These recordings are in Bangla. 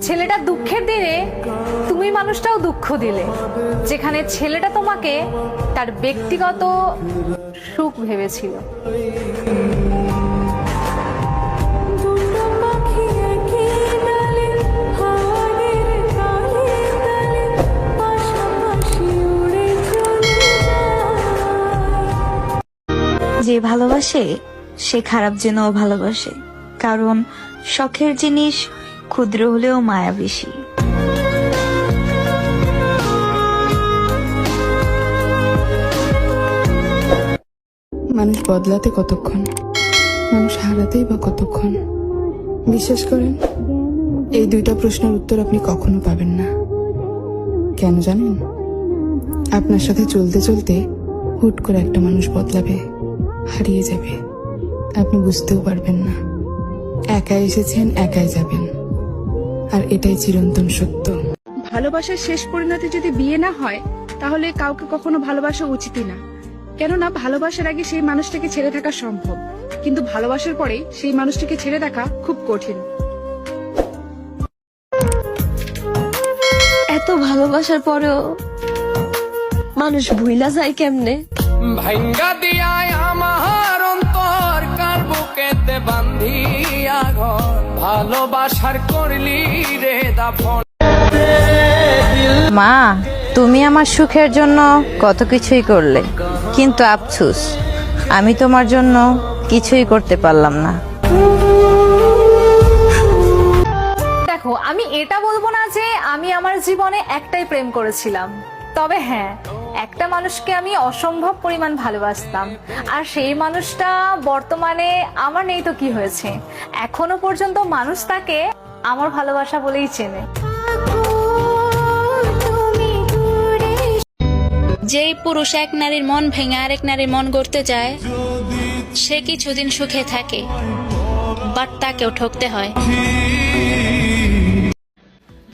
ছেলেটা দুঃখের দিনে তুমি মানুষটাও দুঃখ দিলে, যেখানে ছেলেটা তোমাকে তার ব্যক্তিগত সুখ ভেবেছিল। যে ভালোবাসে সে খারাপ যেন ভালোবাসে, কারণ শখের জিনিস ক্ষুদ্র হলেও মায়া বেশি। মানুষ বদলাতে কতক্ষণ, মানুষ হারাতেই বা কতক্ষণ? বিশ্বাস করেন, এই দুইটা প্রশ্নের উত্তর আপনি কখনো পাবেন না। কেন জানেন? আপনার সাথে চলতে চলতে হুট করে একটা মানুষ বদলাবে, হারিয়ে যাবে, আপনি বুঝতেও পারবেন না। একাই এসেছেন, একাই যাবেন, আর এটাই চিরন্তন সত্য। ভালোবাসার শেষ পরিণতি যদি বিয়ে না হয়, তাহলে কাউকে কখনো ভালোবাসা উচিতই না। কেননা ভালোবাসার আগে সেই মানুষটাকে ছেড়ে থাকা সম্ভব, কিন্তু ভালোবাসার পরে সেই মানুষটাকে ছেড়ে থাকা খুব কঠিন। এত ভালোবাসার পরেও মানুষ ভুইলা যায় কেমনে? ভাঙ্গা দিয়ায় আমার অন্তর, কার বুকেতে বান্ধিয়া ঘর, ভালোবাসার করলি রে দাফন। মা, তুমি আমার সুখের জন্য কত কিছুই করলে, কিন্তু আফসোস আমি তোমার জন্য কিছুই করতে পারলাম না। দেখো, আমি এটা বলবো না যে আমি আমার জীবনে একটাই প্রেম করেছিলাম, তবে হ্যাঁ, একটা মানুষকে আমি অসম্ভব পরিমাণ ভালোবাসতাম, আর সেই মানুষটা বর্তমানে আমার নেই তো কি হয়েছে, এখনো পর্যন্ত মানুষ তাকে আমার ভালোবাসা বলেই চেনে। যেই পুরুষ এক নারীর মন ভেঙে আরেক নারীর মন গড়তে যায়, সে কিছুদিন সুখে থাকে, বাট তাকেও ঠকতে হয়।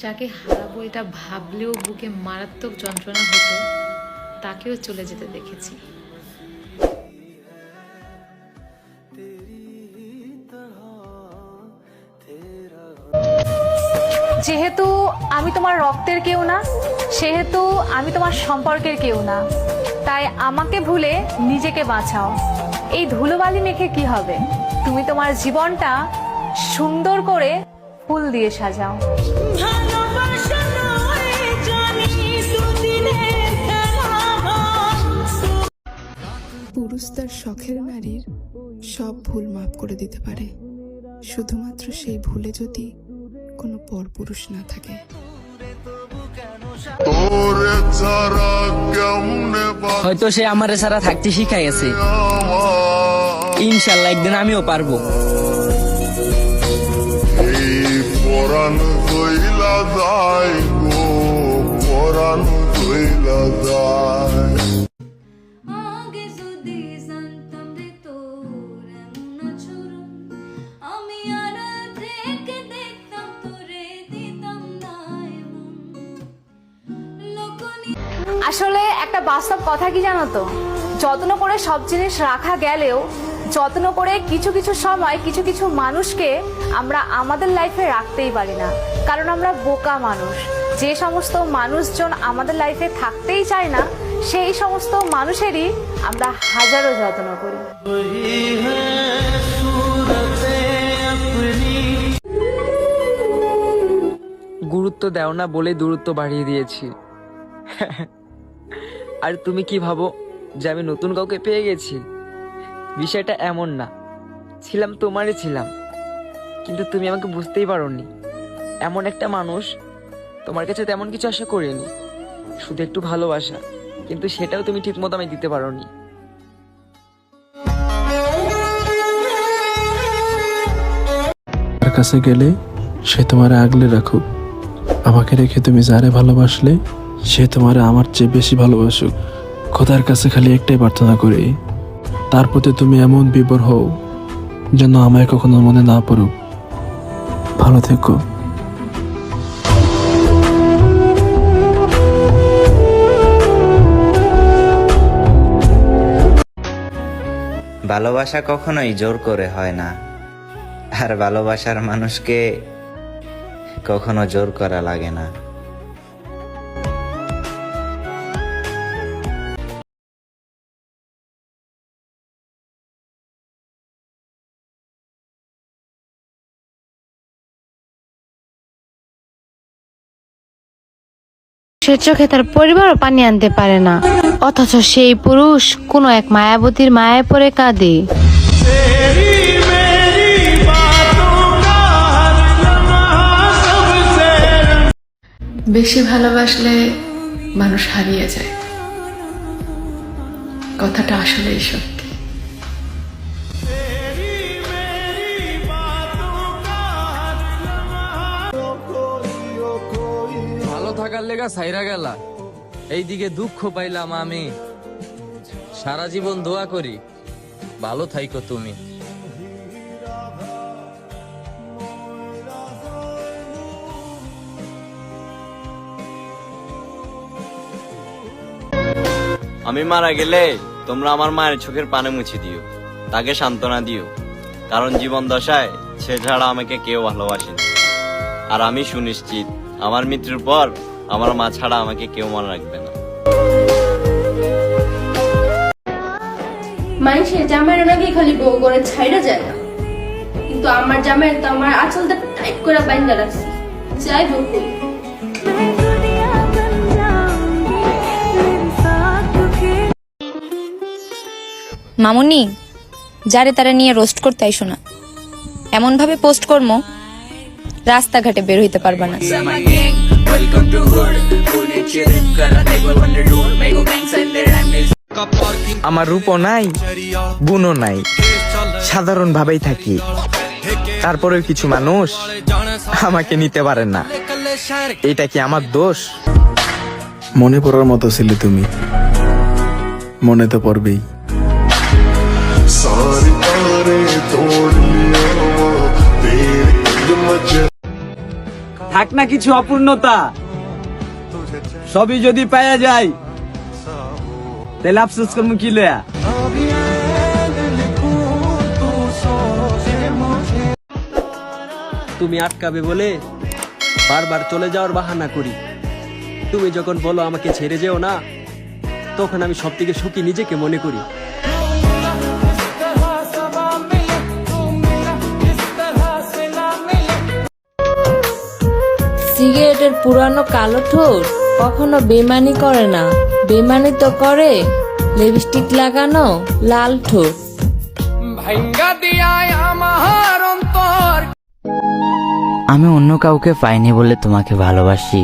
যাকে হারাবো এটা ভাবলেও বুকে মারাত্মক যন্ত্রণা হতো, তাকেও চলে যেতে দেখেছি। যেহেতু আমি তোমার রক্তের কেউ না, সেহেতু আমি তোমার সম্পর্কের কেউ না, তাই আমাকে ভুলে নিজেকে বাঁচাও। এই ধুলোবালি মেখে কি হবে, তুমি তোমার জীবনটা সুন্দর করে ফুল দিয়ে সাজাও। পুরুষ তার শখের নারীর সব ভুল মাফ করে দিতে পারে, শুধুমাত্র সেই ভুলে যদি কোনো পরপুরুষ না থাকে। হয়তো সে আমারে ছাড়া থাকতে শিখাইছে, ইনশাল্লাহ একদিন আমিও পারবো। আসলে একটা বাস্তব কথা কি জানো তো, যত্ন করে সব জিনিস রাখা গেলেও যত্ন করে কিছু কিছু সময় কিছু কিছু মানুষকে আমরা আমাদের লাইফে রাখতেই পারি না, কারণ আমরা বোকা মানুষ। যে সমস্ত মানুষজন আমাদের লাইফে থাকতেই চায় না, সেই সমস্ত মানুষেরই আমরা হাজারো যত্ন করি। গুরুত্ব দাও না বলে দূরত্ব বাড়িয়ে দিয়েছি। আর তুমি কি ভাবো যে আমি নতুন কাউকে পেয়ে গেছি? বিষয়টা এমন না, ছিলাম তোমারই ছিলাম, কিন্তু তুমি আমাকে বুঝতেই পারোনি। এমন একটা মানুষ, তোমার কাছে তেমন কিছু আশা করিনি, শুধু একটু ভালোবাসা, কিন্তু সেটাও তুমি ঠিক মতো আমি দিতে পারোনি। তার কাছে গেলে সে তোমার আগলে রাখুক, আমাকে রেখে তুমি যারে ভালোবাসলে সে তোমার আমার চেয়ে বেশি ভালোবাসুক। খোদার কাছে খালি একটাই প্রার্থনা করি, তার প্রতি তুমি এমন বিভোর হও যেন আমায় কখনো মনে না পড়ুক। ভালো থেকো। ভালোবাসা কখনোই জোর করে হয় না, আর ভালোবাসার মানুষকে কখনো জোর করা লাগে না। সে চোখে তার পরিবারও পানি আনতে পারে না, অথচ সেই পুরুষ কোনো এক মায়াবতীর মায়ায় পড়ে কাঁদে। বেশি ভালোবাসলে মানুষ হারিয়ে যায়, কথাটা আসলেই সত্যি। ভালো থাকার লেগা সাইরা গেলা, এইদিকে দুঃখ পাইলাম আমি। সারা জীবন দোয়া করি ভালো থাইকো তুমি। আমি মারা গেলে তোমরা আমার মায়ের চোখের পানি মুছে দিও, তাকে সান্ত্বনা দিও, কারণ জীবন দশায় সে ছাড়া আমাকে কেউ ভালোবাসেনি। আর আমি সুনিশ্চিত আমার মৃত্যুর পর আমার মা ছাড়া আমাকে কেউ মনে রাখবে না। মানুষের জামাইয়ের নাকি খালি বউ করে ছাইড়া যায় না, কিন্তু আমার জামাইয়ের তো আমার আঁচলটা টাইট করে বাইন্ধা রাখছি, যাই হোক। মামুনি, যারে তারা নিয়ে রোস্ট করতে আইসো না, এমন ভাবে পোস্ট করমো রাস্তাঘাটে বের হইতে পারবা না। আমার রূপও নাই, গুণও নাই, সাধারণ ভাবেই থাকি। তারপরেও কিছু মানুষ আমাকে নিতে পারে না, এটা কি আমার দোষ? মনে পড়ার মতো ছিলে তুমি, মনে তো পড়বেই। থাক না কিছু অপূর্ণতা, সবই যদি পাওয়া যায় তাহলে আফসোস করবো কি লয়া? তুমি আটকাবে বলে বারবার চলে যাওয়ার বাহানা করি। তুমি যখন বলো আমাকে ছেড়ে যেও না, তখন আমি সব থেকে সুখী নিজেকে মনে করি। সিগারেটের পুরানো কালো ঠোঁট কখনো বেমানি করে না, বেমানি তো করে লিপস্টিক লাগানো লাল ঠোঁট। ভাঙ্গা দিয়ায় আমার অন্তর। আমি অন্য কাউকে পাইনি বলে তোমাকে ভালোবাসি,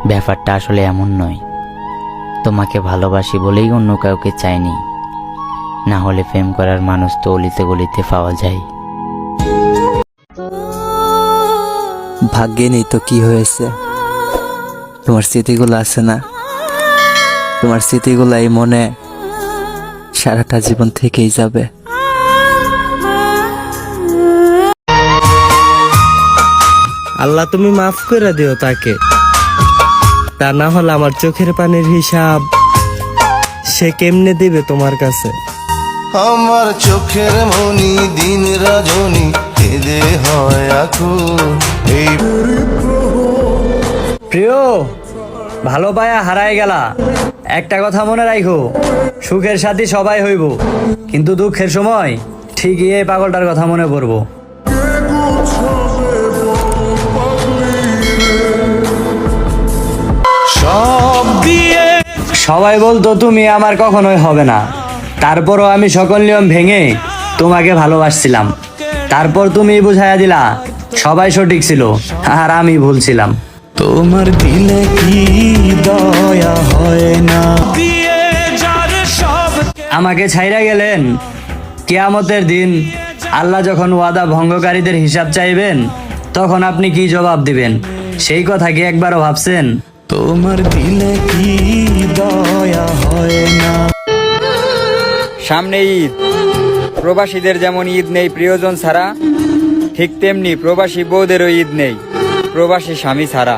ব্যাপারটা আসলে এমন নয়। তোমাকে ভালোবাসি বলেই অন্য কাউকে চাইনি, না হলে প্রেম করার মানুষ তো অলিতে গলিতে পাওয়া যায়। ভাগ্যে নেই তো কি হয়েছে, তোমার স্মৃতিগুলো আছে না, তোমার স্মৃতিগুলো এই মনে সারাটা জীবন থেকেই যাবে। আল্লাহ তুমি মাফ করে দিও তাকে, তা না হলে আমার চোখের পানির হিসাব সে কেমনে দিবে তোমার কাছে? আমার চোখের মনি দিন রজনী কেঁদে হয় আকুল। এই প্রিয়, ভালো পায়া হারাই গেলা, একটা কথা মনে রাখো, সুখের সাথী সবাই হইব, কিন্তু দুঃখের সময় ঠিকই এই পাগলটার কথা মনে পড়বো। সব দিয়ে সবাই বলতো তুমি আমার কখনোই হবে না, তারপরও আমি সকল নিয়ম ভেঙে তোমাকে ভালোবাসছিলাম। তারপর তুমি বুঝাইয়া দিলা সবাই সঠিক ছিল আর আমি ভুল ছিলাম। তোমার দিলে কি দয়া হয় না, আমাকে ছাইরা গেলেন, কিয়ামতের দিন আল্লাহ যখন ওয়াদা ভঙ্গকারীদের হিসাব চাইবেন, তখন আপনি কি জবাব দিবেন? সেই কথা কি একবারও ভাবছেন? তোমার দিলে কি দয়া হয় না। সামনে ঈদ, প্রবাসীদের যেমন ঈদ নেই প্রিয়জন ছাড়া, ঠিক তেমনি প্রবাসী বউদেরও ঈদ নেই প্রবাসী স্বামী ছাড়া।